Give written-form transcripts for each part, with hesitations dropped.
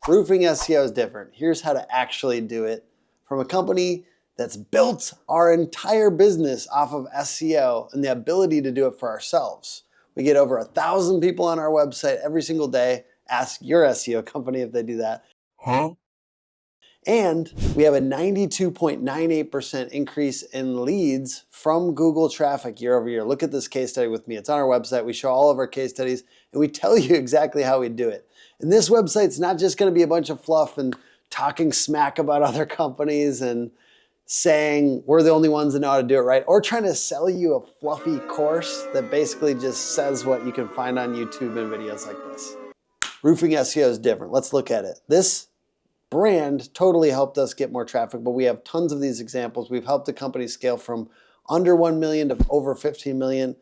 Roofing SEO is different. Here's how to actually do it from a company that's built our entire business off of SEO and the ability to do it for ourselves. We get over 1,000 people on our website every single day. Ask your SEO company if they do that. And we have a 92.98% increase in leads from Google traffic year over year. Look at this case study with me. It's on our website. We show all of our case studies and we tell you exactly how we do it. And this website's not just going to be a bunch of fluff and talking smack about other companies and saying we're the only ones that know how to do it right, or trying to sell you a fluffy course that basically just says what you can find on YouTube and videos like this. Roofing SEO is different. Let's look at it. This brand totally helped us get more traffic, but we have tons of these examples. We've helped the company scale from under 1 million to over 15 million.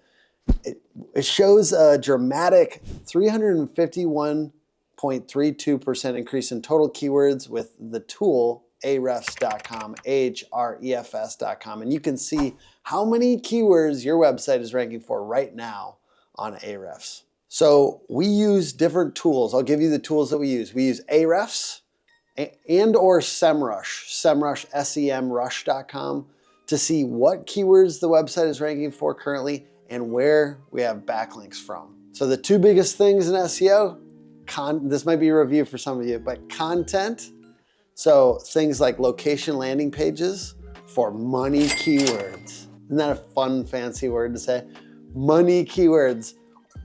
It shows a dramatic 351.32% increase in total keywords with the tool ahrefs.com, ahrefs.com. And you can see how many keywords your website is ranking for right now on Ahrefs. So we use different tools. I'll give you the tools that we use. We use Ahrefs and or SEMrush, semrush.com, to see what keywords the website is ranking for currently and where we have backlinks from. So the two biggest things in SEO, this might be a review for some of you, but content. So things like location landing pages for money keywords. Isn't that a fun, fancy word to say? Money keywords.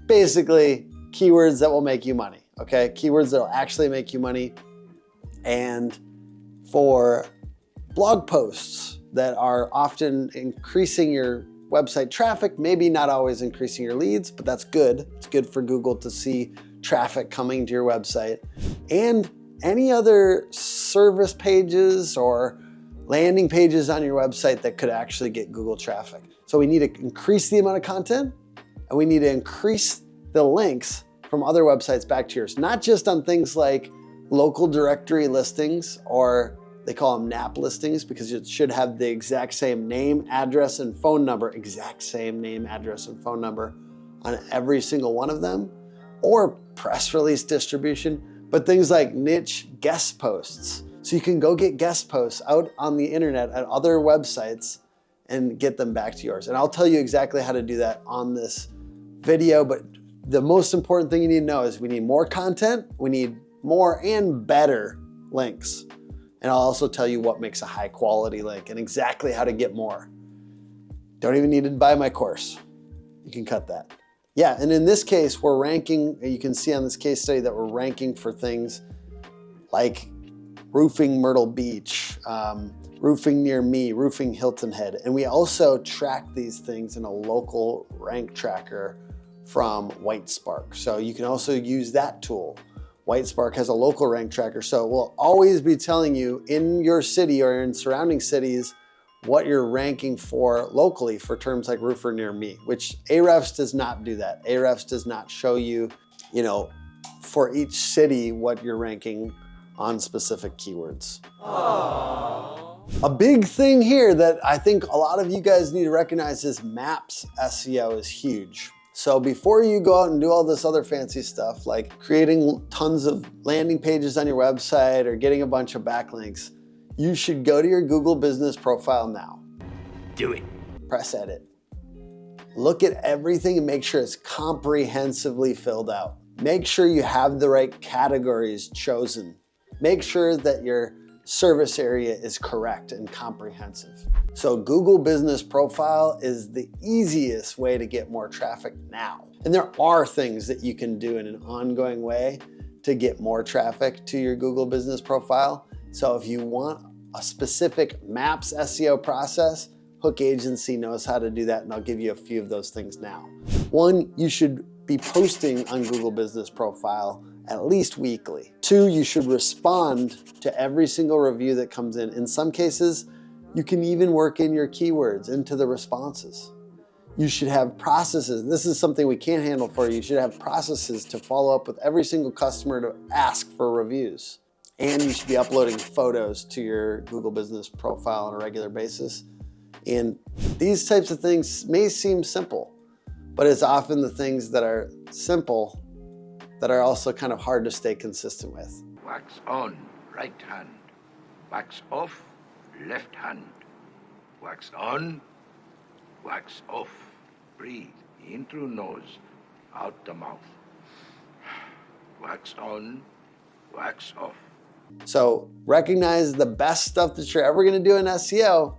Basically, keywords that will make you money, okay? Keywords that will actually make you money. And for blog posts that are often increasing your website traffic, maybe not always increasing your leads, but that's good. It's good for Google to see traffic coming to your website. And any other service pages or landing pages on your website that could actually get Google traffic. So we need to increase the amount of content and we need to increase the links from other websites back to yours, not just on things like local directory listings, or they call them NAP listings because it should have the exact same name, address, and phone number, exact same name, address, and phone number on every single one of them, or press release distribution, but things like niche guest posts. So you can go get guest posts out on the internet at other websites and get them back to yours. And I'll tell you exactly how to do that on this video, but the most important thing you need to know is we need more content, we need more and better links. And I'll also tell you what makes a high quality link and exactly how to get more. Don't even need to buy my course. You can cut that. Yeah, and in this case, we're ranking, you can see on this case study that we're ranking for things like roofing Myrtle Beach, roofing near me, roofing Hilton Head. And we also track these things in a local rank tracker from Whitespark. So you can also use that tool. Whitespark has a local rank tracker, so it will always be telling you in your city or in surrounding cities what you're ranking for locally for terms like roofer near me, which Ahrefs does not do that. Ahrefs does not show you, for each city what you're ranking on specific keywords. Aww. A big thing here that I think a lot of you guys need to recognize is Maps SEO is huge. So before you go out and do all this other fancy stuff, like creating tons of landing pages on your website or getting a bunch of backlinks, you should go to your Google business profile now. Do it. Press edit. Look at everything and make sure it's comprehensively filled out. Make sure you have the right categories chosen. Make sure that your service area is correct and comprehensive. So Google Business Profile is the easiest way to get more traffic now. And there are things that you can do in an ongoing way to get more traffic to your Google Business Profile. So if you want a specific Maps SEO process, Hook Agency knows how to do that, and I'll give you a few of those things now. One, you should be posting on Google Business Profile at least weekly. Two, you should respond to every single review that comes in. In some cases, you can even work in your keywords into the responses. You should have processes. This is something we can't handle for you. You should have processes to follow up with every single customer to ask for reviews. And you should be uploading photos to your Google Business Profile on a regular basis. And these types of things may seem simple, but it's often the things that are simple that are also kind of hard to stay consistent with. Wax on, right hand. Wax off, left hand. Wax on, wax off. Breathe in through nose, out the mouth. Wax on, wax off. So recognize the best stuff that you're ever gonna do in SEO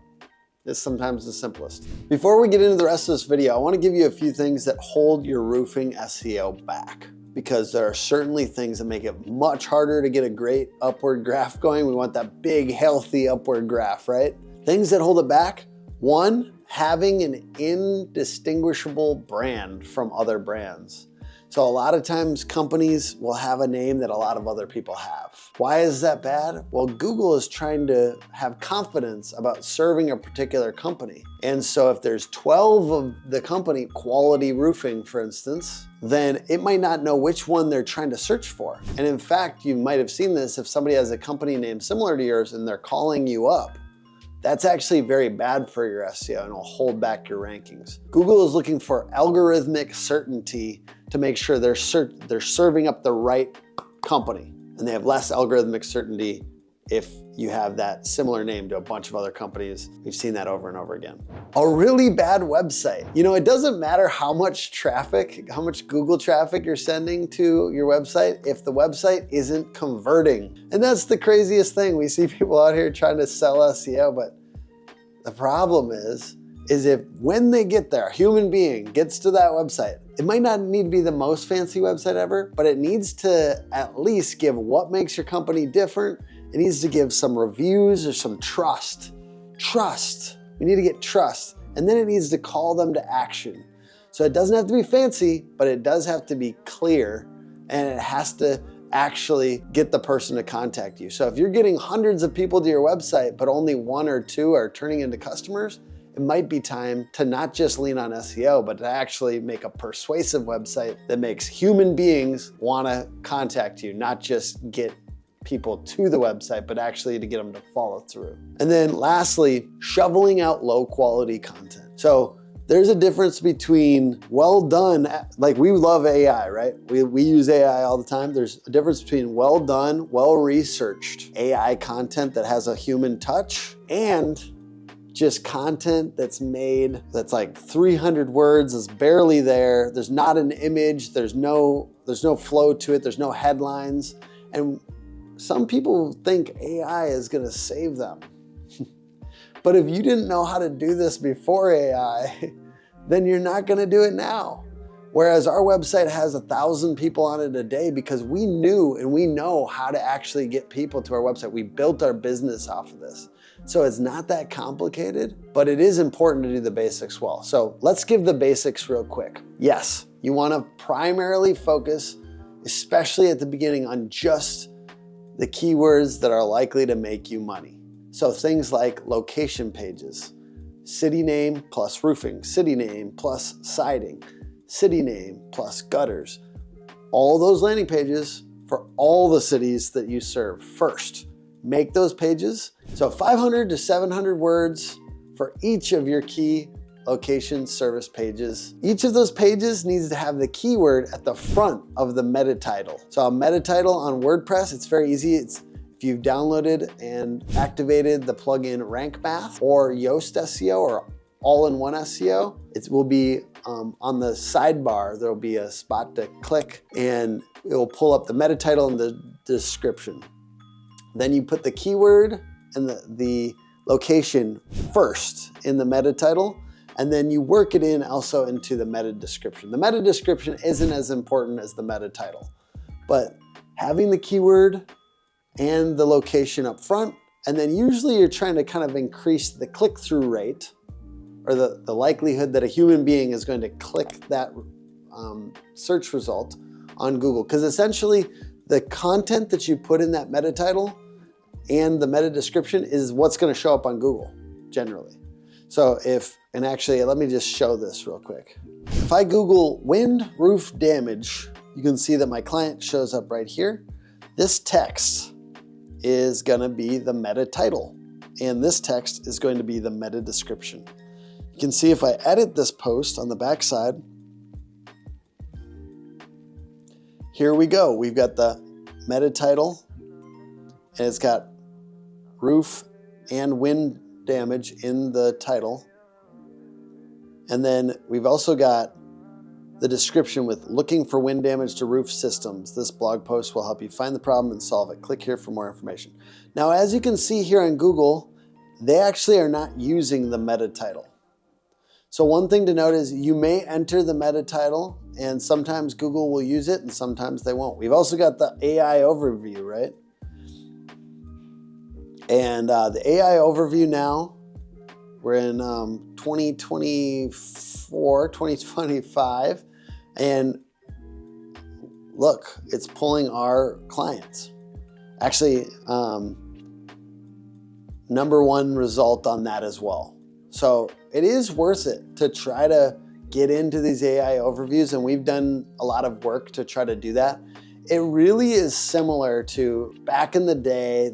is sometimes the simplest. Before we get into the rest of this video, I wanna give you a few things that hold your roofing SEO back, because there are certainly things that make it much harder to get a great upward graph going. We want that big, healthy upward graph, right? Things that hold it back: one, having an indistinguishable brand from other brands. So a lot of times companies will have a name that a lot of other people have. Why is that bad? Well, Google is trying to have confidence about serving a particular company. And so if there's 12 of the company, Quality Roofing, for instance, then it might not know which one they're trying to search for. And in fact, you might have seen this if somebody has a company name similar to yours and they're calling you up. That's actually very bad for your SEO and will hold back your rankings. Google is looking for algorithmic certainty to make sure they're serving up the right company. And they have less algorithmic certainty if you have that similar name to a bunch of other companies. We've seen that over and over again. A really bad website. You know, it doesn't matter how much traffic, how much Google traffic you're sending to your website if the website isn't converting. And that's the craziest thing. We see people out here trying to sell SEO, but the problem is if when they get there, a human being gets to that website, it might not need to be the most fancy website ever, but it needs to at least give what makes your company different. It needs to give some reviews or some trust. Trust. We need to get trust. And then it needs to call them to action. So it doesn't have to be fancy, but it does have to be clear, and it has to actually get the person to contact you. So if you're getting hundreds of people to your website, but only one or two are turning into customers, it might be time to not just lean on SEO, but to actually make a persuasive website that makes human beings want to contact you, not just get people to the website, but actually to get them to follow through. And then lastly, shoveling out low quality content. So there's a difference between well done, like we love AI, right? We use AI all the time. There's a difference between well done, well-researched AI content that has a human touch and just content that's made, that's like 300 words, is barely there. There's not an image, there's no flow to it, there's no headlines. And some people think AI is gonna save them. But if you didn't know how to do this before AI, then you're not gonna do it now. Whereas our website has 1,000 people on it a day because we knew and we know how to actually get people to our website. We built our business off of this. So it's not that complicated, but it is important to do the basics well. So let's give the basics real quick. Yes, you wanna primarily focus, especially at the beginning, on just the keywords that are likely to make you money. So things like location pages, city name plus roofing, city name plus siding, city name plus gutters. All those landing pages for all the cities that you serve first. Make those pages. So 500 to 700 words for each of your key location service pages. Each of those pages needs to have the keyword at the front of the meta title. So a meta title on WordPress, it's very easy. If you've downloaded and activated the plugin Rank Math or Yoast SEO or all-in-one SEO, it will be on the sidebar, there'll be a spot to click and it will pull up the meta title and the description. Then you put the keyword and the location first in the meta title, and then you work it in also into the meta description. The meta description isn't as important as the meta title, but having the keyword and the location up front, and then usually you're trying to kind of increase the click-through rate or the likelihood that a human being is going to click that search result on Google. Because essentially the content that you put in that meta title and the meta description is what's going to show up on Google generally. So and actually let me just show this real quick. If I Google wind roof damage, you can see that my client shows up right here. This text is going to be the meta title, and this text is going to be the meta description. You can see if I edit this post on the backside, here we go. We've got the meta title and it's got roof and wind damage in the title. And then we've also got the description with looking for wind damage to roof systems. This blog post will help you find the problem and solve it. Click here for more information. Now, as you can see here on Google, they actually are not using the meta title. So one thing to note is you may enter the meta title and sometimes Google will use it and sometimes they won't. We've also got the AI overview, right? And the AI overview now, we're in 2024, 2025, and look, it's pulling our clients. Actually, #1 result on that as well. So it is worth it to try to get into these AI overviews, and we've done a lot of work to try to do that. It really is similar to back in the day,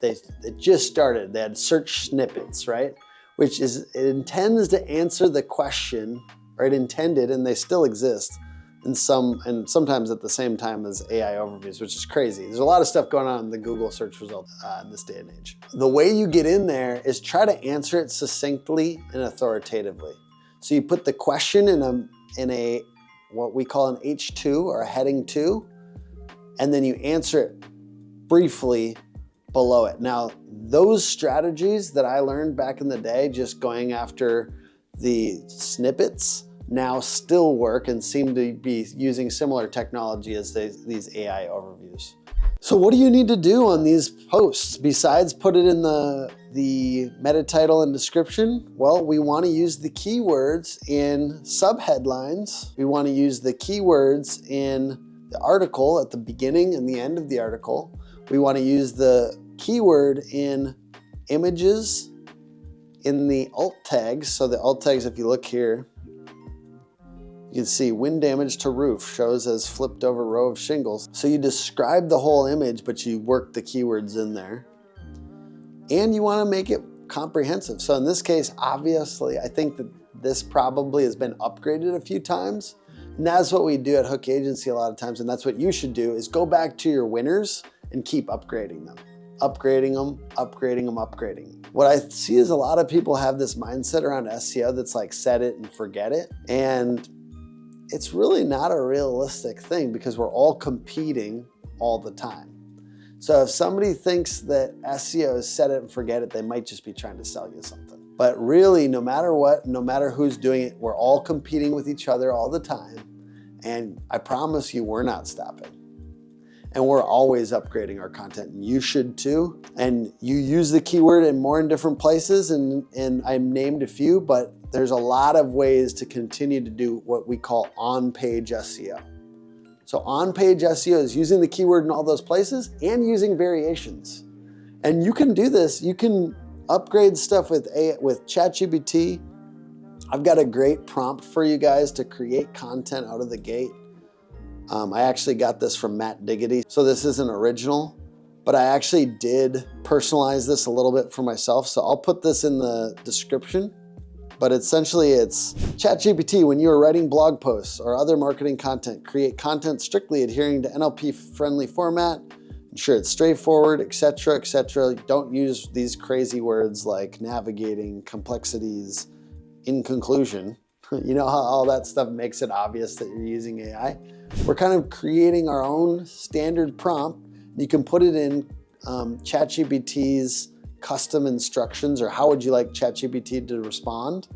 it just started, they had search snippets, right? Which is, it intends to answer the question, or it intended, and they still exist, and sometimes at the same time as AI overviews, which is crazy. There's a lot of stuff going on in the Google search results in this day and age. The way you get in there is try to answer it succinctly and authoritatively. So you put the question in a what we call an H2 or a heading 2, and then you answer it briefly below it. Now, those strategies that I learned back in the day, just going after the snippets, now still work and seem to be using similar technology as these AI overviews. So what do you need to do on these posts besides put it in the meta title and description? Well, we want to use the keywords in subheadlines. We want to use the keywords in the article at the beginning and the end of the article. We want to use the keyword in images in the alt tags. So the alt tags, if you look here, you can see wind damage to roof shows as flipped over row of shingles. So you describe the whole image, but you work the keywords in there. And you want to make it comprehensive. So in this case, obviously, I think that this probably has been upgraded a few times. And that's what we do at Hook Agency a lot of times. And that's what you should do, is go back to your winners and keep upgrading them. Upgrading them, upgrading them, upgrading. What I see is a lot of people have this mindset around SEO that's like set it and forget it. And it's really not a realistic thing because we're all competing all the time. So if somebody thinks that SEO is set it and forget it, they might just be trying to sell you something. But really, no matter what, no matter who's doing it, we're all competing with each other all the time. And I promise you, we're not stopping. And we're always upgrading our content, and you should too. And you use the keyword in different places, and I named a few, but there's a lot of ways to continue to do what we call on-page SEO. So on-page SEO is using the keyword in all those places and using variations. And you can do this. You can upgrade stuff with ChatGPT. I've got a great prompt for you guys to create content out of the gate. I actually got this from Matt Diggity. So this isn't original, but I actually did personalize this a little bit for myself. So I'll put this in the description, but essentially it's ChatGPT, when you are writing blog posts or other marketing content, create content strictly adhering to NLP-friendly format, ensure it's straightforward, etc., etc. Don't use these crazy words like navigating, complexities, in conclusion. You know how all that stuff makes it obvious that you're using AI? We're kind of creating our own standard prompt. You can put it in ChatGPT's custom instructions, or how would you like ChatGPT to respond?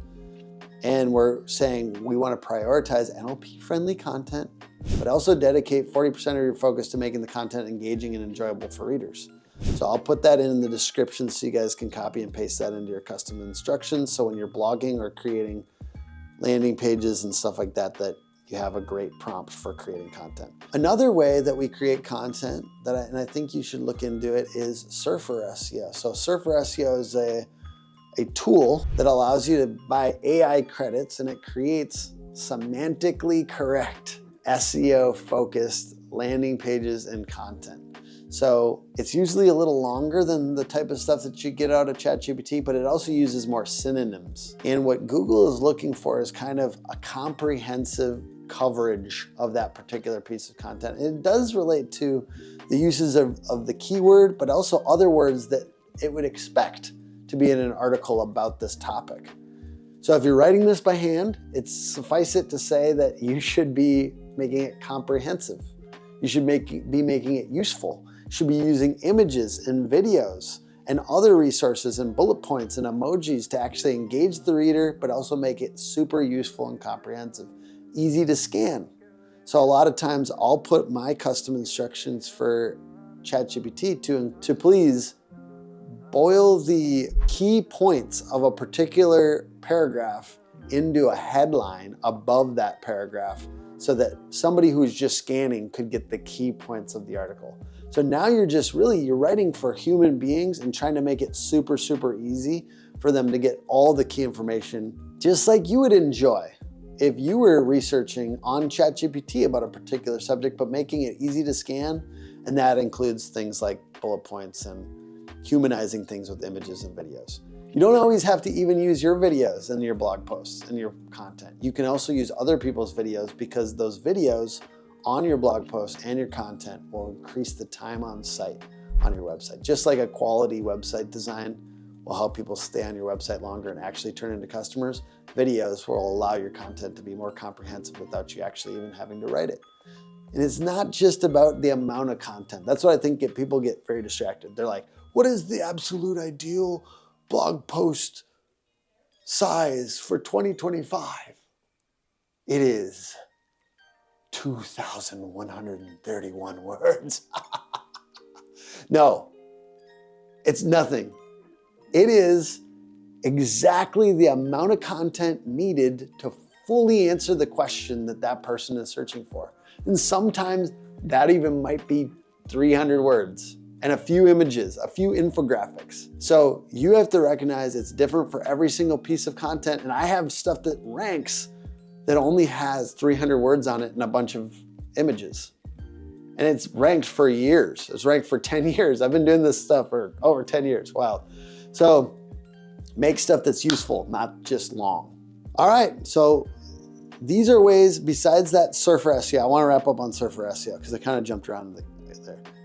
And we're saying we want to prioritize NLP-friendly content, but also dedicate 40% of your focus to making the content engaging and enjoyable for readers. So I'll put that in the description so you guys can copy and paste that into your custom instructions. So when you're blogging or creating landing pages and stuff like that, that you have a great prompt for creating content. Another way that we create content and I think you should look into it, is Surfer SEO. So Surfer SEO is a tool that allows you to buy AI credits, and it creates semantically correct SEO focused landing pages and content. So it's usually a little longer than the type of stuff that you get out of ChatGPT, but it also uses more synonyms. And what Google is looking for is kind of a comprehensive coverage of that particular piece of content. And it does relate to the uses of the keyword, but also other words that it would expect to be in an article about this topic. So if you're writing this by hand, suffice it to say that you should be making it comprehensive. You should be making it useful. You should be using images and videos and other resources and bullet points and emojis to actually engage the reader, but also make it super useful and comprehensive. Easy to scan. So a lot of times I'll put my custom instructions for ChatGPT to please boil the key points of a particular paragraph into a headline above that paragraph so that somebody who's just scanning could get the key points of the article. So now you're writing for human beings and trying to make it super, super easy for them to get all the key information, just like you would enjoy if you were researching on ChatGPT about a particular subject, but making it easy to scan. And that includes things like bullet points and humanizing things with images and videos. You don't always have to even use your videos in your blog posts and your content. You can also use other people's videos because those videos on your blog post and your content will increase the time on site on your website. Just like a quality website design will help people stay on your website longer and actually turn into customers, videos will allow your content to be more comprehensive without you actually even having to write it. And it's not just about the amount of content. That's what I think people get very distracted. They're like, what is the absolute ideal blog post size for 2025? It is 2,131 words. No, it's nothing. It is exactly the amount of content needed to fully answer the question that person is searching for. And sometimes that even might be 300 words and a few images, a few infographics. So you have to recognize it's different for every single piece of content. And I have stuff that ranks that only has 300 words on it and a bunch of images. And it's ranked for years. It's ranked for 10 years. I've been doing this stuff for over 10 years. Wow. So make stuff that's useful, not just long. All right, so these are ways besides that Surfer SEO. I want to wrap up on Surfer SEO because I kind of jumped around there.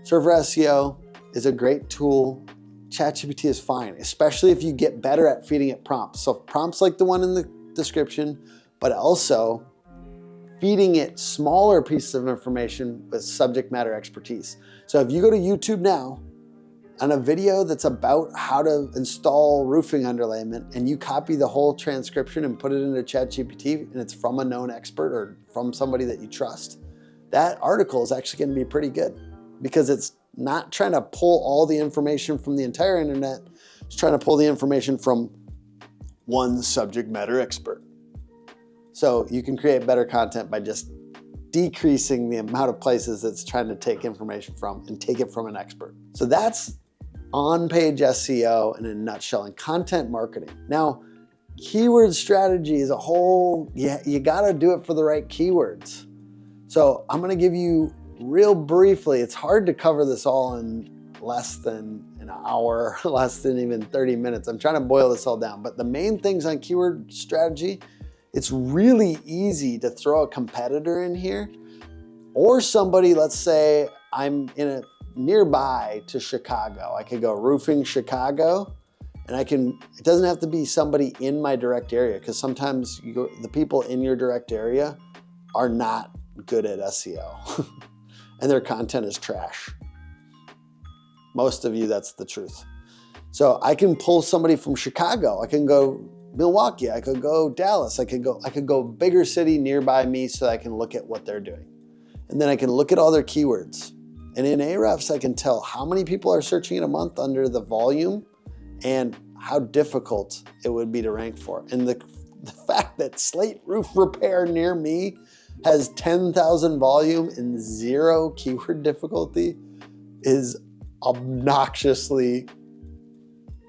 Surfer SEO is a great tool. ChatGPT is fine, especially if you get better at feeding it prompts. So prompts like the one in the description, but also feeding it smaller pieces of information with subject matter expertise. So if you go to YouTube now, on a video that's about how to install roofing underlayment and you copy the whole transcription and put it into ChatGPT and it's from a known expert or from somebody that you trust, that article is actually going to be pretty good because it's not trying to pull all the information from the entire internet. It's trying to pull the information from one subject matter expert. So you can create better content by just decreasing the amount of places it's trying to take information from and take it from an expert. So that's on-page SEO in a nutshell and content marketing. Now, keyword strategy is a whole, you gotta do it for the right keywords. So I'm gonna give you real briefly, it's hard to cover this all in less than an hour, less than even 30 minutes. I'm trying to boil this all down, but the main things on keyword strategy, it's really easy to throw a competitor in here or somebody, let's say I'm nearby to Chicago. I could go roofing Chicago and it doesn't have to be somebody in my direct area because sometimes the people in your direct area are not good at SEO and their content is trash. Most of you, that's the truth. So I can pull somebody from Chicago. I can go Milwaukee. I could go Dallas. I could go bigger city nearby me so I can look at what they're doing. And then I can look at all their keywords. And in Ahrefs, I can tell how many people are searching in a month under the volume and how difficult it would be to rank for. And the fact that slate roof repair near me has 10,000 volume and 0 keyword difficulty is obnoxiously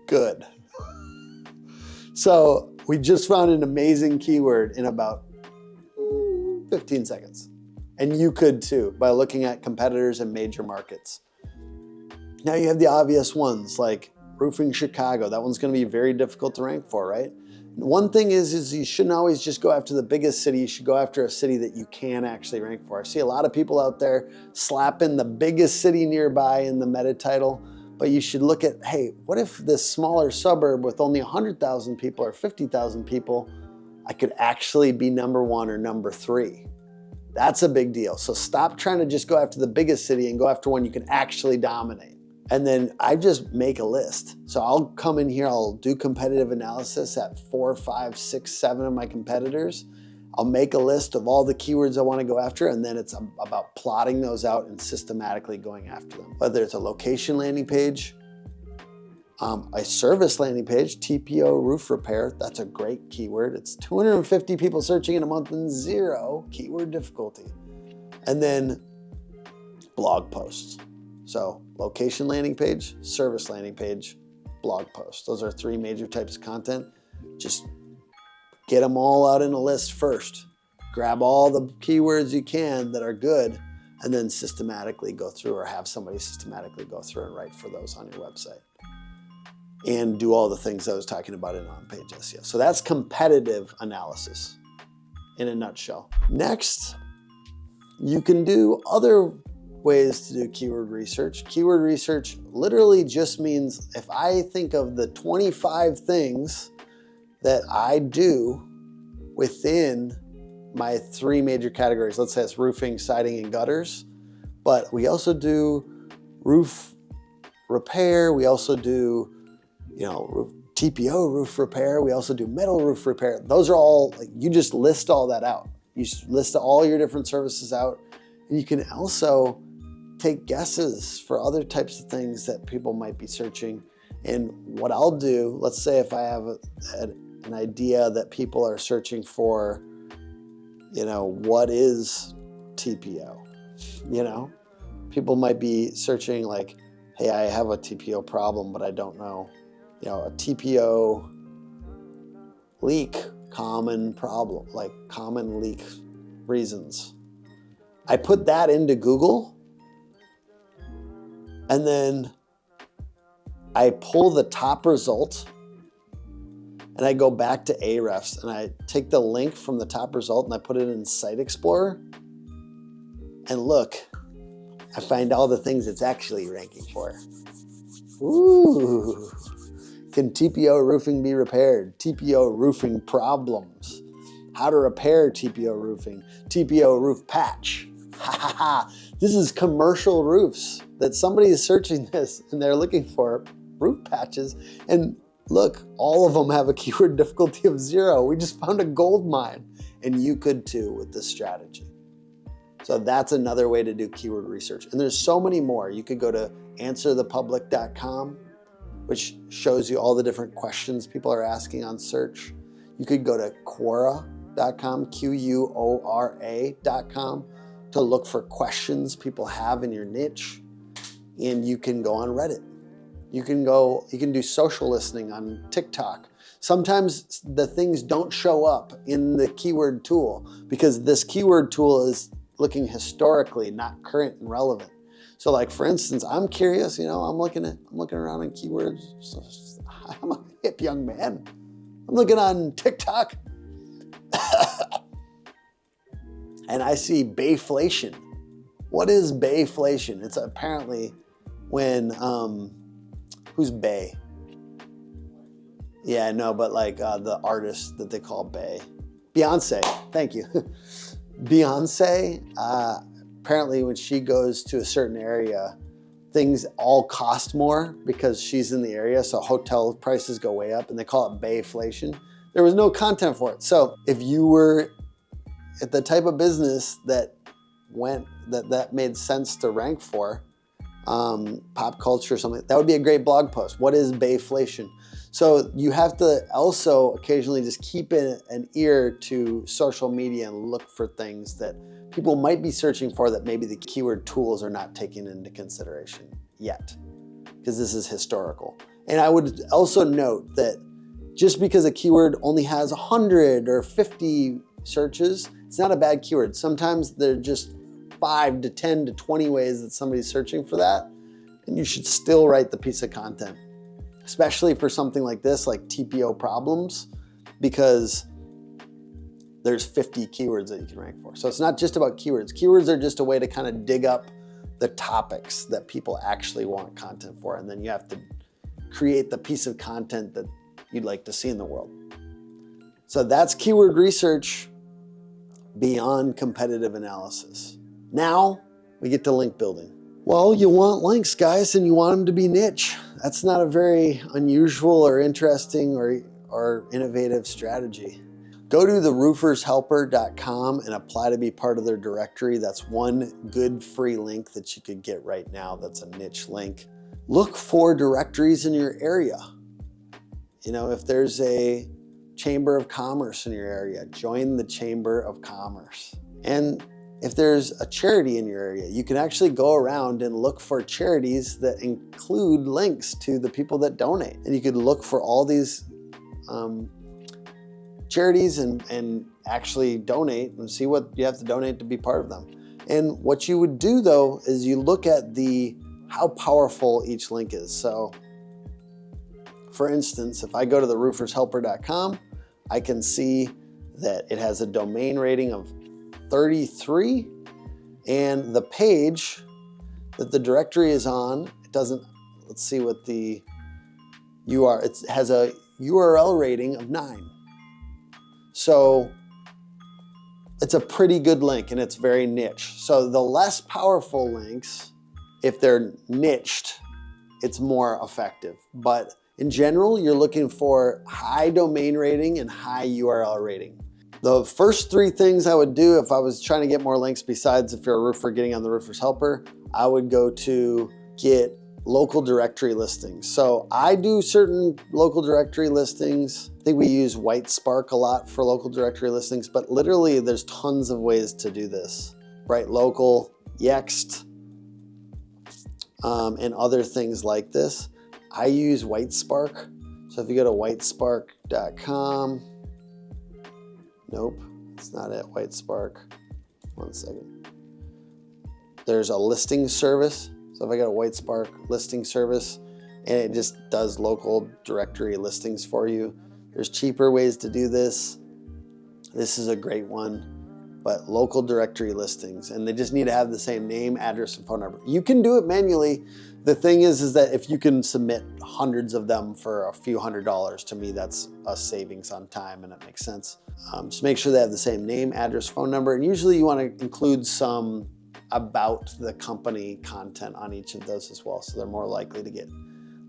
good. So we just found an amazing keyword in about 15 seconds. And you could too, by looking at competitors in major markets. Now you have the obvious ones like Roofing Chicago. That one's going to be very difficult to rank for, right? One thing is you shouldn't always just go after the biggest city. You should go after a city that you can actually rank for. I see a lot of people out there slapping the biggest city nearby in the meta title, but you should look at, hey, what if this smaller suburb with only 100,000 people or 50,000 people, I could actually be number 1 or number 3. That's a big deal. So stop trying to just go after the biggest city and go after one you can actually dominate. And then I just make a list. So I'll come in here, I'll do competitive analysis at 4, 5, 6, 7 of my competitors. I'll make a list of all the keywords I want to go after, and then it's about plotting those out and systematically going after them. Whether it's a location landing page, a service landing page, TPO roof repair, that's a great keyword. It's 250 people searching in a month and 0 keyword difficulty. And then blog posts. So location landing page, service landing page, blog post. Those are 3 major types of content. Just get them all out in a list first. Grab all the keywords you can that are good, and then systematically go through, or have somebody systematically go through and write for those on your website. And do all the things I was talking about in on-page SEO. So that's competitive analysis in a nutshell. Next, you can do other ways to do keyword research. Keyword research literally just means if I think of the 25 things that I do within my 3 major categories, let's say it's roofing, siding, and gutters, but we also do roof repair, we also do TPO roof repair, we also do metal roof repair. Those are all, like, you just list all that out. You list all your different services out, and you can also take guesses for other types of things that people might be searching. And what I'll do, let's say if I have an idea that people are searching for, what is TPO? People might be searching like, hey, I have a TPO problem, but I don't know, a TPO leak, common problem, like common leak reasons. I put that into Google, and then I pull the top result, and I go back to Ahrefs, and I take the link from the top result and I put it in Site Explorer, and look, I find all the things it's actually ranking for. Ooh, can TPO roofing be repaired? TPO roofing problems. How to repair TPO roofing. TPO roof patch. Ha ha ha. This is commercial roofs that somebody is searching this and they're looking for roof patches. And look, all of them have a keyword difficulty of 0. We just found a gold mine, and you could too with this strategy. So that's another way to do keyword research. And there's so many more. You could go to answerthepublic.com, which shows you all the different questions people are asking on search. You could go to Quora.com, Quora.com, to look for questions people have in your niche. And you can go on Reddit. You can do social listening on TikTok. Sometimes the things don't show up in the keyword tool because this keyword tool is looking historically, not current and relevant. So like, for instance, I'm curious, I'm looking around on keywords. So I'm a hip young man. I'm looking on TikTok and I see Bayflation. What is Bayflation? It's apparently when, who's Bay? Yeah, no, but like the artist that they call Bay. Beyonce, thank you. Beyonce, apparently when she goes to a certain area, things all cost more because she's in the area, so hotel prices go way up, and they call it Bayflation. There was no content for it. So if you were at the type of business that made sense to rank for, pop culture or something, that would be a great blog post. What is Bayflation? So you have to also occasionally just keep an ear to social media and look for things that people might be searching for that maybe the keyword tools are not taking into consideration yet, because this is historical. And I would also note that just because a keyword only has 100 or 50 searches, it's not a bad keyword. Sometimes there are just 5 to 10 to 20 ways that somebody's searching for that. and you should still write the piece of content, especially for something like this, like TPO problems, because there's 50 keywords that you can rank for. So it's not just about keywords. Keywords are just a way to kind of dig up the topics that people actually want content for, and then you have to create the piece of content that you'd like to see in the world. So that's keyword research beyond competitive analysis. Now we get to link building. Well, you want links, guys, and you want them to be niche. That's not a very unusual or interesting or innovative strategy. Go to theroofershelper.com and apply to be part of their directory. That's one good free link that you could get right now. That's a niche link. Look for directories in your area. You know, if there's a Chamber of Commerce in your area, join the Chamber of Commerce. And if there's a charity in your area, you can actually go around and look for charities that include links to the people that donate. And you could look for all these charities and actually donate and see what you have to donate to be part of them. And what you would do though, is you look at how powerful each link is. So for instance, if I go to theroofershelper.com, I can see that it has a domain rating of 33, and the page that the directory is on, it doesn't, let's see what the URL, it has a URL rating of 9. So it's a pretty good link and it's very niche. So the less powerful links, if they're niched, it's more effective. But in general, you're looking for high domain rating and high URL rating. The first 3 things I would do if I was trying to get more links, besides if you're a roofer getting on the Roofers Helper, I would go to get local directory listings. So I do certain local directory listings. I think we use Whitespark a lot for local directory listings, but literally there's tons of ways to do this. Right, local, Yext, and other things like this. I use Whitespark. So if you go to whitespark.com, nope, it's not at Whitespark. One second. There's a listing service. So if I go to Whitespark listing service, and it just does local directory listings for you. There's cheaper ways to do this. This is a great one, but local directory listings, and they just need to have the same name, address, and phone number. You can do it manually. The thing is that if you can submit hundreds of them for a few $100s, to me, that's a savings on time and it makes sense. Just make sure they have the same name, address, phone number, and usually you want to include some about the company content on each of those as well, so they're more likely to get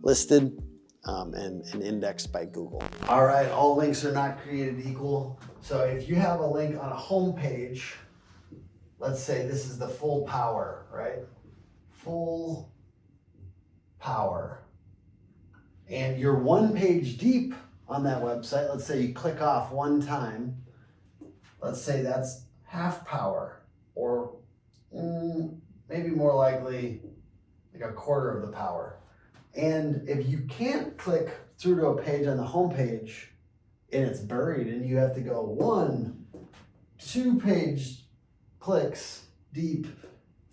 listed and indexed by Google. All right, all links are not created equal. So if you have a link on a home page, let's say this is the full power, right? Full power. And you're 1 page deep on that website. Let's say you click off 1 time. Let's say that's half power, or maybe more likely like a quarter of the power. And if you can't click through to a page on the home page and it's buried and you have to go 1, 2 page clicks deep,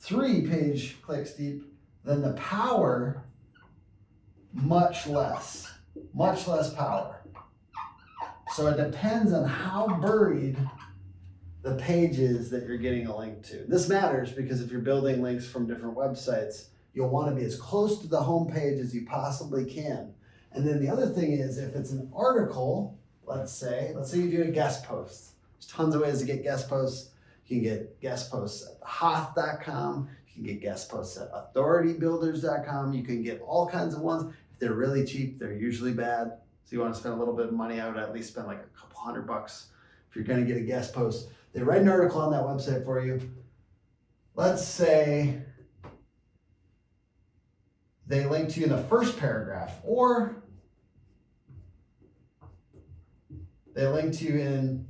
3 page clicks deep, then the power, much less power. So it depends on how buried the pages that you're getting a link to. This matters because if you're building links from different websites, you'll want to be as close to the home page as you possibly can. And then the other thing is, if it's an article, let's say you do a guest post. There's tons of ways to get guest posts. You can get guest posts at hoth.com. You can get guest posts at authoritybuilders.com. You can get all kinds of ones. If they're really cheap, they're usually bad. So you want to spend a little bit of money. I would at least spend like a couple $100 if you're going to get a guest post. They write an article on that website for you. Let's say they link to you in the first paragraph, or they link to you in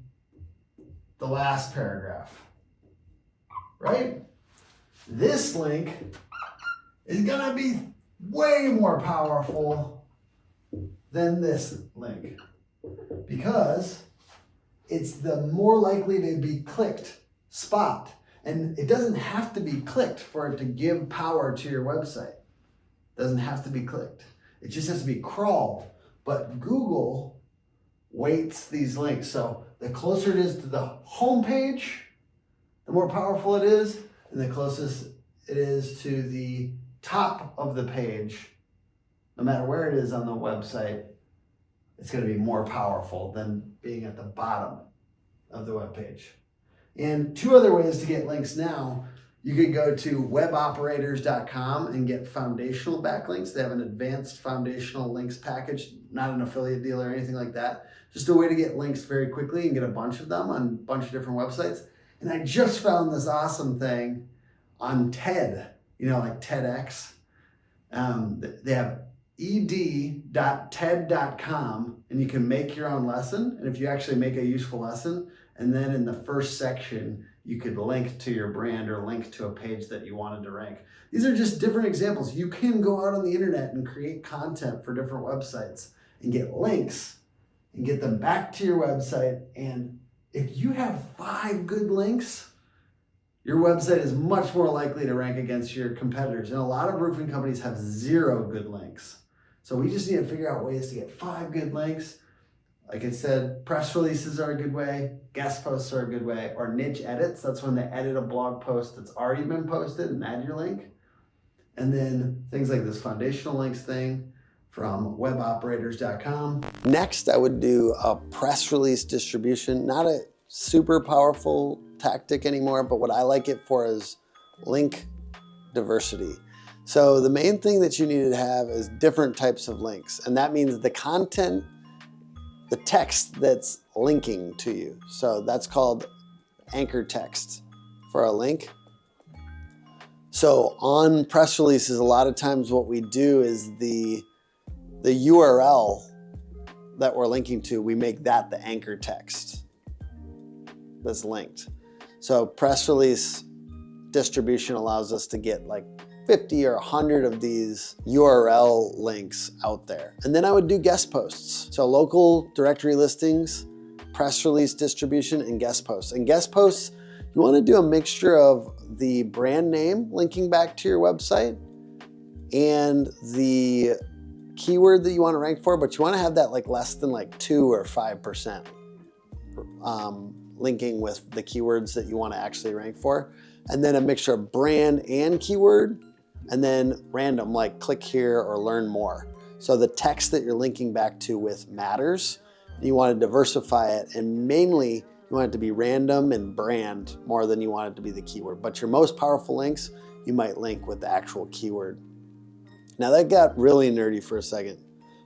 the last paragraph, right? This link is gonna be way more powerful than this link because it's the more likely to be clicked spot. And it doesn't have to be clicked for it to give power to your website. Doesn't have to be clicked. It just has to be crawled. But Google weights these links. So the closer it is to the home page, the more powerful it is, and the closest it is to the top of the page, no matter where it is on the website, it's going to be more powerful than being at the bottom of the web page. And two other ways to get links now. You could go to weboperators.com and get foundational backlinks. They have an advanced foundational links package, not an affiliate deal or anything like that. Just a way to get links very quickly and get a bunch of them on a bunch of different websites. And I just found this awesome thing on TED, like TEDx. They have ed.ted.com, and you can make your own lesson. And if you actually make a useful lesson, and then in the first section, you could link to your brand or link to a page that you wanted to rank. These are just different examples. You can go out on the internet and create content for different websites and get links and get them back to your website. And if you have 5 good links, your website is much more likely to rank against your competitors. And a lot of roofing companies have 0 good links. So we just need to figure out ways to get 5 good links. Like I said, press releases are a good way, guest posts are a good way, or niche edits. That's when they edit a blog post that's already been posted and add your link. And then things like this foundational links thing from weboperators.com. Next, I would do a press release distribution. Not a super powerful tactic anymore, but what I like it for is link diversity. So the main thing that you need to have is different types of links. And that means the content, the text that's linking to you. So that's called anchor text for a link. So on press releases, a lot of times what we do is the URL that we're linking to, we make that the anchor text that's linked. So press release distribution allows us to get like 50 or 100 of these URL links out there. And then I would do guest posts. So local directory listings, press release distribution, and guest posts. And guest posts, you want to do a mixture of the brand name linking back to your website and the keyword that you want to rank for, but you want to have that like less than like 2 or 5% linking with the keywords that you want to actually rank for. And then a mixture of brand and keyword, and then random, like click here or learn more. So the text that you're linking back to with matters. You want to diversify it, and mainly you want it to be random and brand more than you want it to be the keyword. But your most powerful links, you might link with the actual keyword. Now that got really nerdy for a second.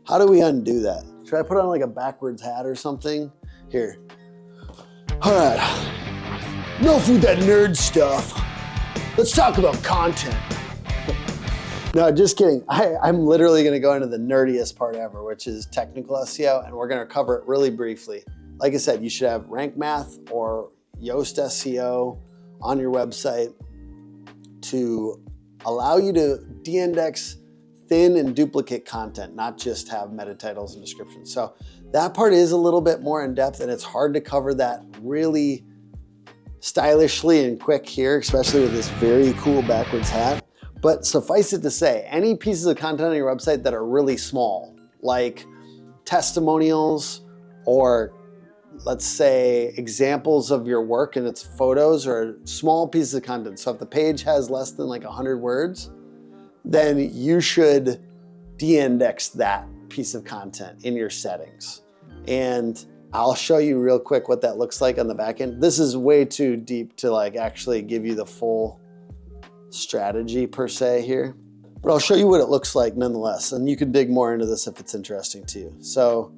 How do we undo that? Should I put on like a backwards hat or something? Here. All right, enough with that nerd stuff. Let's talk about content. No, just kidding. I'm literally gonna go into the nerdiest part ever, which is technical SEO, and we're gonna cover it really briefly. Like I said, you should have rank math or Yoast SEO on your website to allow you to de-index thin and duplicate content, not just have meta titles and descriptions. So that part is a little bit more in depth, and it's hard to cover that really stylishly and quick here, especially with this very cool backwards hat. But suffice it to say, any pieces of content on your website that are really small, like testimonials or let's say examples of your work and its photos, or small pieces of content. So if the page has less than like 100 words, then you should de-index that piece of content in your settings. And I'll show you real quick what that looks like on the back end. This is way too deep to like actually give you the full strategy per se here, but I'll show you what it looks like nonetheless. And you can dig more into this if it's interesting to you. So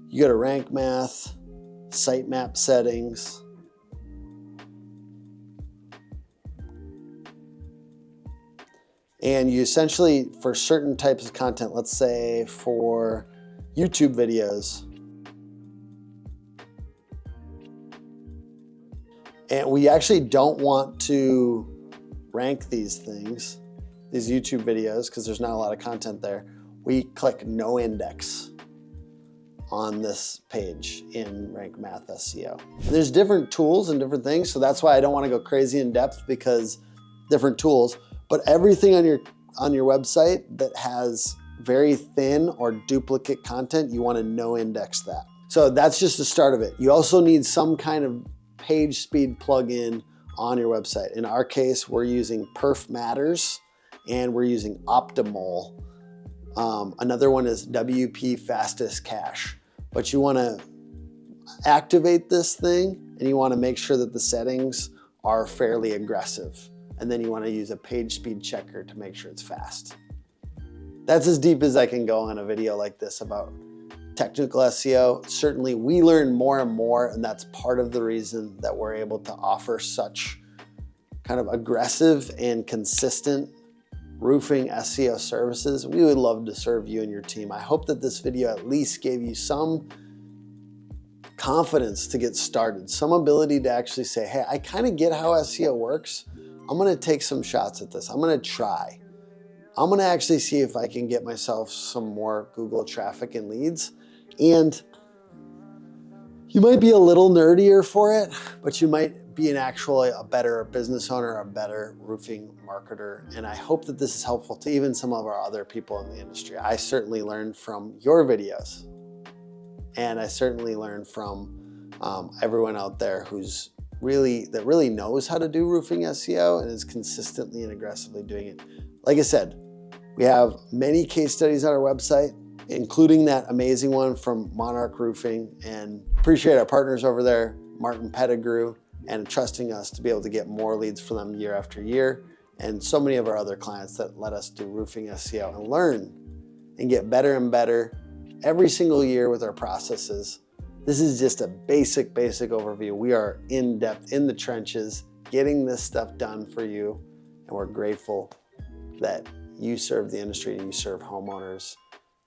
you go to rank math, sitemap settings, and you essentially, for certain types of content, let's say for YouTube videos, and we actually don't want to rank these things, these YouTube videos, because there's not a lot of content there. We click no index on this page in Rank Math SEO. There's different tools and different things, so that's why I don't want to go crazy in depth, because different tools, but everything on your on your website that has very thin or duplicate content, you want to no index that. So that's just the start of it. You also need some kind of page speed plugin on your website. In our case, we're using Perf Matters and we're using Optimal. Another one is WP Fastest Cache. But you want to activate this thing and you want to make sure that the settings are fairly aggressive. And then you want to use a page speed checker to make sure it's fast. That's as deep as I can go on a video like this about technical SEO. Certainly we learn more and more, and that's part of the reason that we're able to offer such kind of aggressive and consistent roofing SEO services. We would love to serve you and your team. I hope that this video at least gave you some confidence to get started, some ability to actually say, hey, I kind of get how SEO works. I'm going to take some shots at this. I'm going to try. I'm going to actually see if I can get myself some more Google traffic and leads. And you might be a little nerdier for it, but you might be a better business owner, a better roofing marketer. And I hope that this is helpful to even some of our other people in the industry. I certainly learned from your videos. And I certainly learned from everyone out there that really knows how to do roofing SEO and is consistently and aggressively doing it. Like I said, we have many case studies on our website, including that amazing one from Monarch Roofing, and appreciate our partners over there, Martin Pettigrew, and trusting us to be able to get more leads for them year after year, and so many of our other clients that let us do roofing SEO and learn and get better and better every single year with our processes. This is just a basic overview. We are in depth in the trenches, getting this stuff done for you, and we're grateful that you serve the industry and you serve homeowners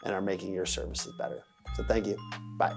and are making your services better. So thank you. Bye.